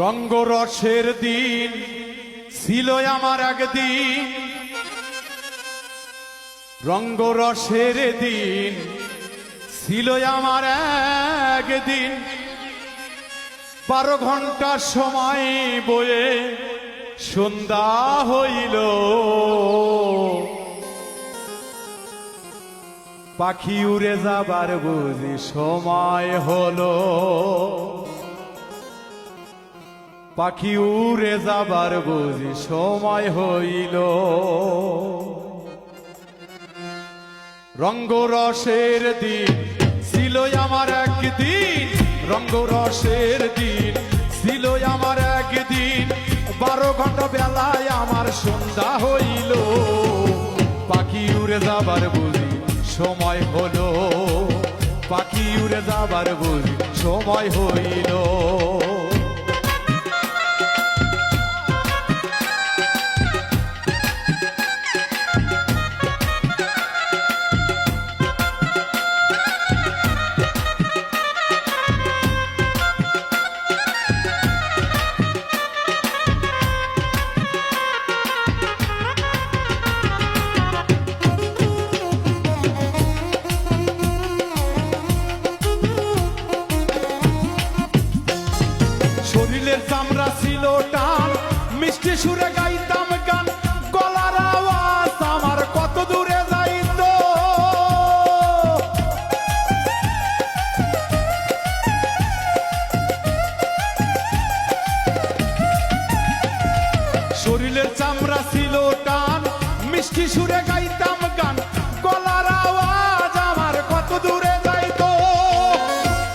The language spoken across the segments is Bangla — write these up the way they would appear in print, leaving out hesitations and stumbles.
রঙ্গরসের দিন ছিল আমার একদিন, রঙ্গরসের দিন ছিল আমার একদিন। 12 ঘন্টা সময় বয়ে সন্ধ্যা হইল, পাখি উড়ে যাবার বুঝি সময় হলো, পাখি উড়ে যাবার বুঝি সময় হইল। রঙ্গরসের দিন ছিল আমার একদিন, রঙ্গরসের দিন ছিল আমার একদিন। 12 ঘন্টা বেলায় আমার সন্ধ্যা হইল, পাখি উড়ে যাবার বুঝি সময় হলো, পাখি উড়ে যাবার বুঝি সময় হইল। শরীরের চামড়া ছিল টান, মিষ্টি সুরে গাইতাম গান, গলার আওয়াজ আমার কত দূরে যাইত। শরীরের চামড়া ছিল টান, মিষ্টি সুরে গাইতাম গান, গলার আওয়াজ আমার কত দূরে যাইত।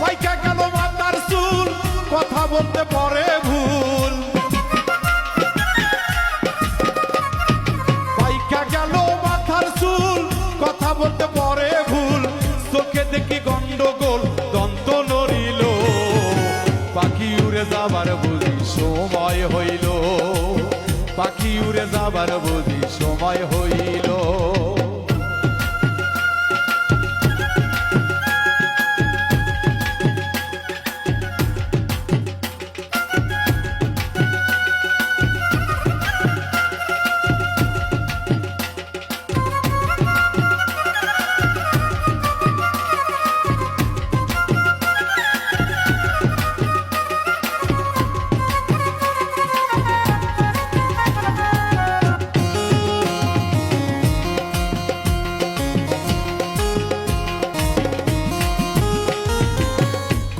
পাইকা গেল মাথার চুল, কথা বলতে পরে ভুল, পাইকা গেল মাথার চুল, কথা বলতে পরে ভুল। চোখে দেখি গন্ডগোল, দন্ত নড়িল, পাখি উড়ে যাবার বুঝি সময় হইল, পাখি উড়ে যাবার বুঝি সময় হইল।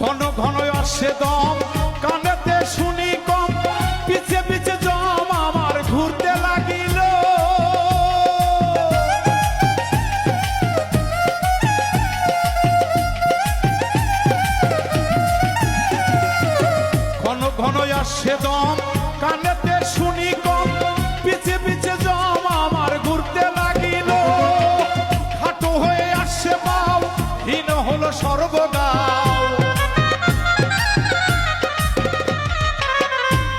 ঘন ঘন আসে দম, কানেতে শুনি কম, পিছে পিছে জম আমার ঘুরতে লাগিল। ঘন ঘন আসে দম, কানেতে শুনি কম, পিছে পিছে জম আমার ঘুরতে লাগিল। খাটো হয়ে আসে পাও, হীন হলো সর্বগাও,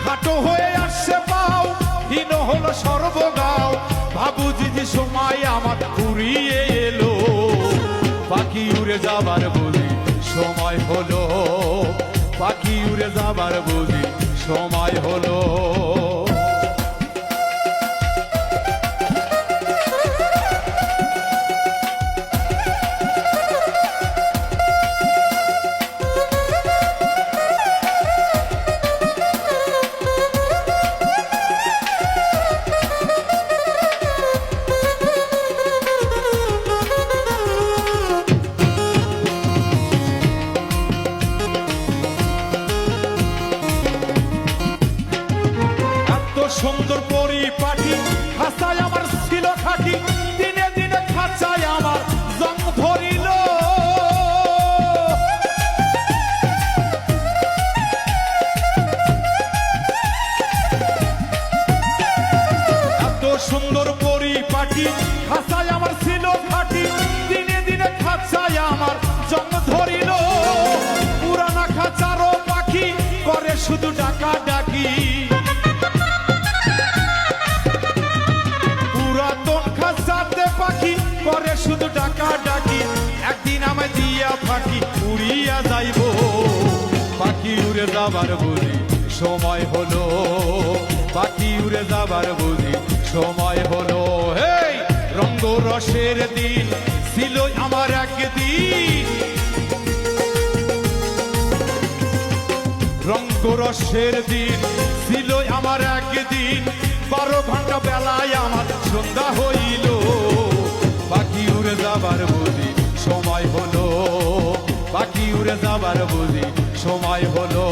খাটো হয়ে আসছে পাও, হীন হলো সর্বগাও। ভাবুজি যে সময় আমার ঘুরিয়ে এলো, পাখি উড়ে যাবার বুঝি সময় হলো, পাখি উড়ে যাবার বুঝি সময় হলো। সুন্দর পরিপাটি, খাঁচায় আমার ছিল খাঁটি, দিনে দিনে খাঁচায় আমার জং ধরিল। এত সুন্দর পরিপাটি, খাঁচায় আমার ছিল খাঁটি, দিনে দিনে খাঁচায় আমার জং ধরিল। পুরানা খাঁচারও পাখি করে শুধু ডাকা ডাকি, পাখি করে শুধু ডাকা ডাকি। একদিন আমায় দিয়া ফাঁকি উড়িয়া যাইব, পাখি উড়ে যাবার বুঝি সময় হলো, পাখি উড়ে যাবার বুঝি সময় হলো। হেই রঙ্গরসের দিন ছিল আমার একদিন, রঙ্গরসের দিন ছিল আমার একদিন, 12 ঘন্টা বেলায় আমার সন্ধ্যা হইল, পাখি উড়ে যাবার বুঝি সময় হলো, পাখি উড়ে যাবার বুঝি সময় হলো।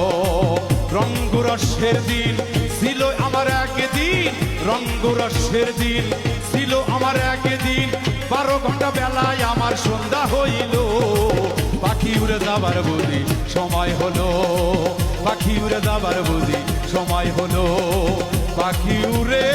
রঙ্গরসের দিন ছিল আমার একদিন, রঙ্গরসের দিন ছিল আমার একদিন, 12 ঘন্টা বেলায় আমার সন্ধ্যা হইল, পাখি উড়ে যাবার বুঝি সময় হলো, পাখি উড়ে যাবার বুঝি সময় হলো, পাখি উড়ে